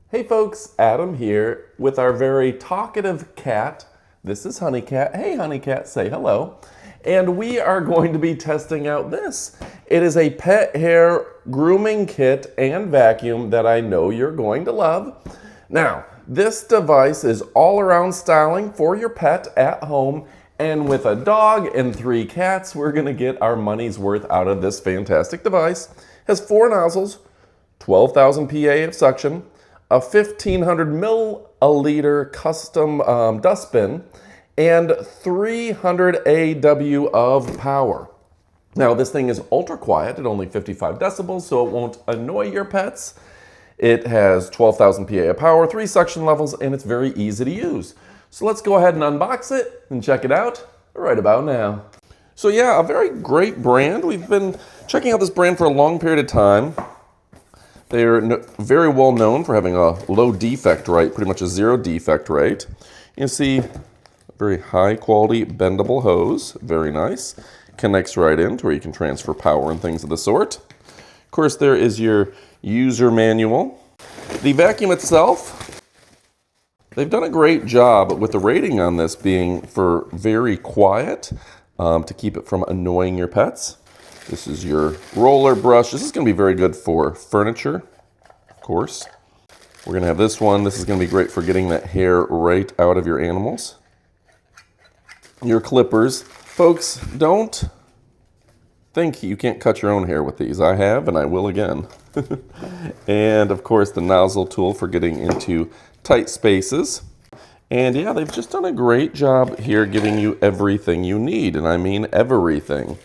Hey folks, Adam here with our very talkative cat. This is Honeycat. Hey Honeycat, say hello. And we are going to be testing out this. It is a pet hair grooming kit and vacuum that I know you're going to love. Now, this device is all around styling for your pet at home. And with a dog and 3 cats, we're gonna get our money's worth out of this fantastic device. It has 4 nozzles, 12,000 PA of suction, a 1,500 milliliter custom dustbin, and 300 AW of power. Now this thing is ultra quiet at only 55 decibels, so it won't annoy your pets. It has 12,000 PA of power, 3 suction levels, and it's very easy to use. So let's go ahead and unbox it and check it out right about now. So yeah, a very great brand. We've been checking out this brand for a long period of time. They're very well known for having a low defect rate, pretty much a 0 defect rate. You can see a very high quality bendable hose, very nice. Connects right in to where you can transfer power and things of the sort. Of course, there is your user manual. The vacuum itself, they've done a great job with the rating on this being for very quiet to keep it from annoying your pets. This is your roller brush. This is going to be very good for furniture, of course. We're going to have this one. This is going to be great for getting that hair right out of your animals. Your clippers. Folks, don't think you can't cut your own hair with these. I have, and I will again. And, of course, the nozzle tool for getting into tight spaces. And, yeah, they've just done a great job here giving you everything you need, and I mean everything.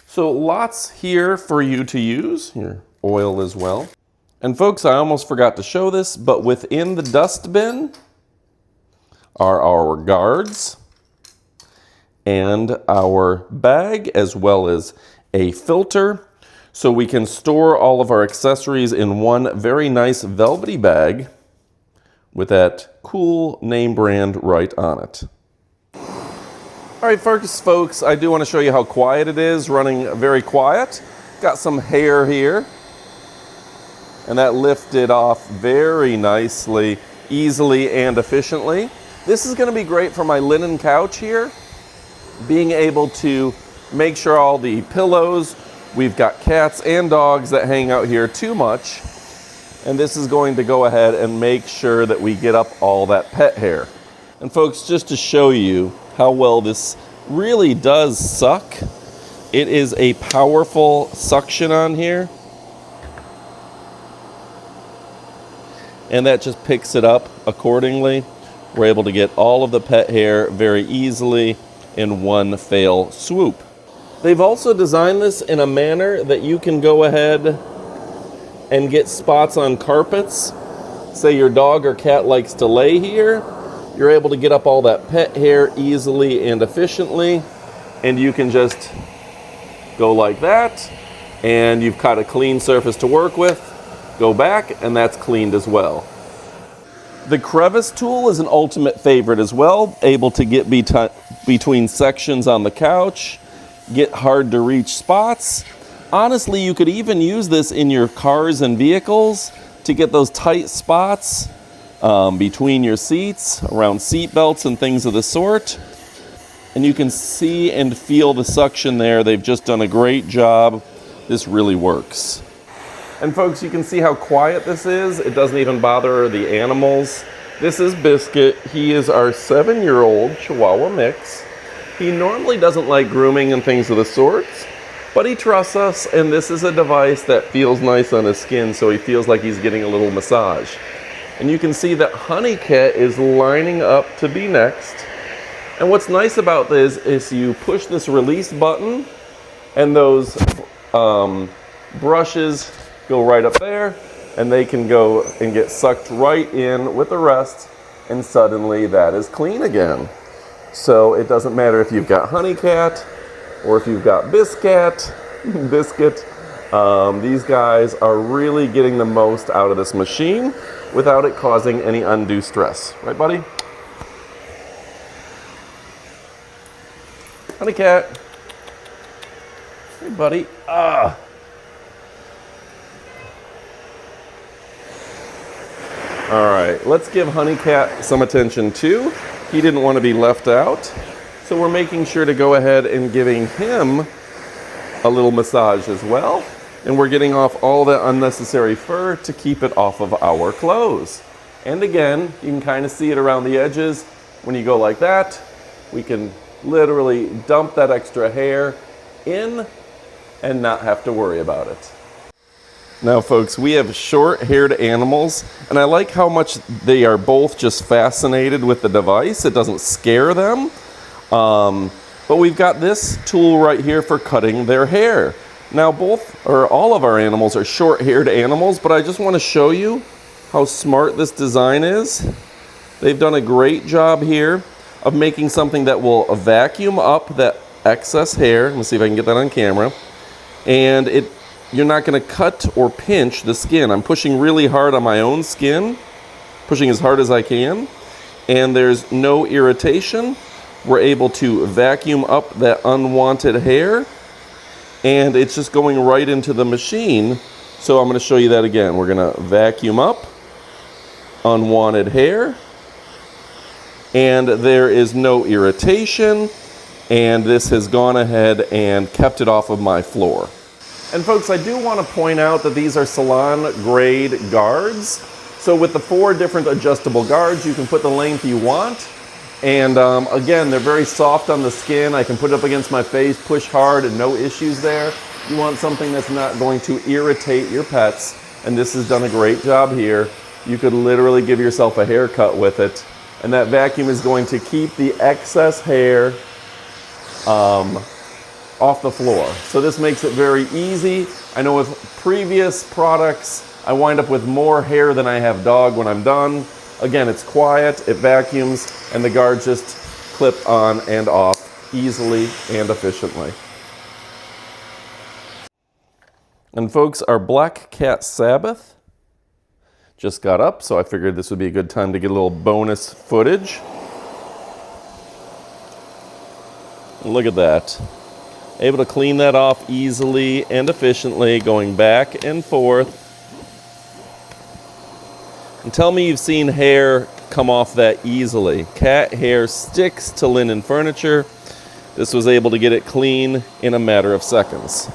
So lots here for you to use, your oil as well. And folks, I almost forgot to show this, but within the dustbin are our guards and our bag, as well as a filter. So we can store all of our accessories in one very nice velvety bag with that cool name brand right on it. All right, first, folks, I do want to show you how quiet it is, running very quiet. Got some hair here, and that lifted off very nicely, easily, and efficiently. This is going to be great for my linen couch here, being able to make sure all the pillows, we've got cats and dogs that hang out here too much, and this is going to go ahead and make sure that we get up all that pet hair. And folks, just to show you how well this really does suck. It is a powerful suction on here. And that just picks it up accordingly. We're able to get all of the pet hair very easily in one fell swoop. They've also designed this in a manner that you can go ahead and get spots on carpets. Say your dog or cat likes to lay here. You're able to get up all that pet hair easily and efficiently, and you can just go like that, and you've got a clean surface to work with. Go back, and that's cleaned as well. The crevice tool is an ultimate favorite as well, able to get between sections on the couch, get hard to reach spots. Honestly, you could even use this in your cars and vehicles to get those tight spots between your seats, around seat belts and things of the sort. And you can see and feel the suction there. They've just done a great job. This really works. And folks, you can see how quiet this is. It doesn't even bother the animals. This is Biscuit. He is our 7-year-old Chihuahua mix. He normally doesn't like grooming and things of the sorts, but he trusts us, and this is a device that feels nice on his skin, so he feels like he's getting a little massage. And you can see that Honeycat is lining up to be next. And what's nice about this is you push this release button and those brushes go right up there, and they can go and get sucked right in with the rest, and suddenly that is clean again. So it doesn't matter if you've got Honeycat or if you've got Biscuit. These guys are really getting the most out of this machine without it causing any undue stress. Right, buddy? Honeycat. Hey, buddy. All right, let's give Honey Cat some attention too. He didn't want to be left out. So we're making sure to go ahead and giving him a little massage as well. And we're getting off all that unnecessary fur to keep it off of our clothes. And again, you can kind of see it around the edges. When you go like that, we can literally dump that extra hair in and not have to worry about it. Now folks, we have short-haired animals, and I like how much they are both just fascinated with the device. It doesn't scare them. But we've got this tool right here for cutting their hair. Now all of our animals are short-haired animals, but I just want to show you how smart this design is. They've done a great job here of making something that will vacuum up that excess hair. Let me see if I can get that on camera. And you're not going to cut or pinch the skin. I'm pushing really hard on my own skin, pushing as hard as I can, and there's no irritation. We're able to vacuum up that unwanted hair, and it's just going right into the machine. So I'm going to show you that again. We're going to vacuum up unwanted hair, and there is no irritation, and this has gone ahead and kept it off of my floor. And folks, I do want to point out that these are salon grade guards. So with the 4 different adjustable guards, you can put the length you want. And again, they're very soft on the skin. I can put it up against my face, push hard, and no issues there. You want something that's not going to irritate your pets, and this has done a great job here. You could literally give yourself a haircut with it, and that vacuum is going to keep the excess hair off the floor. So this makes it very easy. I know with previous products, I wind up with more hair than I have dog when I'm done. Again, it's quiet, it vacuums, and the guards just clip on and off easily and efficiently. And folks, our Black Cat Sabbath just got up, so I figured this would be a good time to get a little bonus footage. And look at that. Able to clean that off easily and efficiently, going back and forth. And tell me you've seen hair come off that easily. Cat hair sticks to linen furniture. This was able to get it clean in a matter of seconds.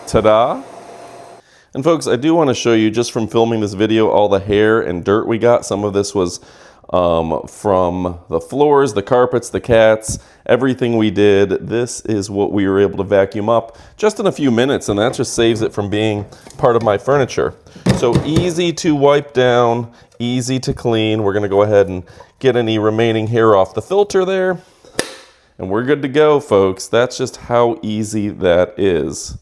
Ta-da! And folks, I do want to show you, just from filming this video, all the hair and dirt we got. Some of this was from the floors, the carpets, the cats, everything we did. This is what we were able to vacuum up just in a few minutes, and that just saves it from being part of my furniture. So easy to wipe down, easy to clean. We're going to go ahead and get any remaining hair off the filter there, and we're good to go, folks. That's just how easy that is.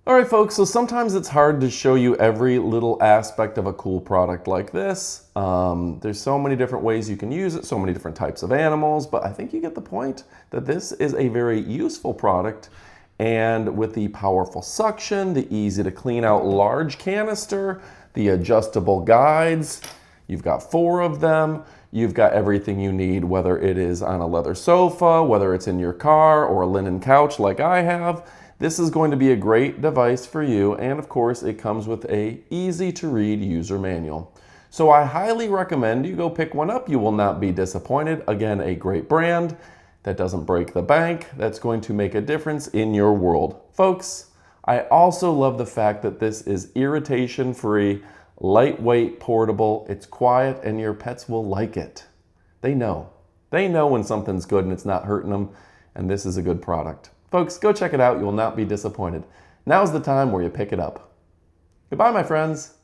All right, folks, so sometimes it's hard to show you every little aspect of a cool product like this. There's so many different ways you can use it, so many different types of animals, but I think you get the point that this is a very useful product. And with the powerful suction, the easy to clean out large canister, the adjustable guides, you've got 4 of them. You've got everything you need, whether it is on a leather sofa, whether it's in your car or a linen couch like I have. This is going to be a great device for you, and of course it comes with a easy to read user manual. So I highly recommend you go pick one up. You will not be disappointed. Again, a great brand that doesn't break the bank, that's going to make a difference in your world. Folks, I also love the fact that this is irritation free, lightweight, portable, it's quiet, and your pets will like it. They know. They know when something's good and it's not hurting them, and this is a good product. Folks, go check it out. You will not be disappointed. Now's the time where you pick it up. Goodbye, my friends.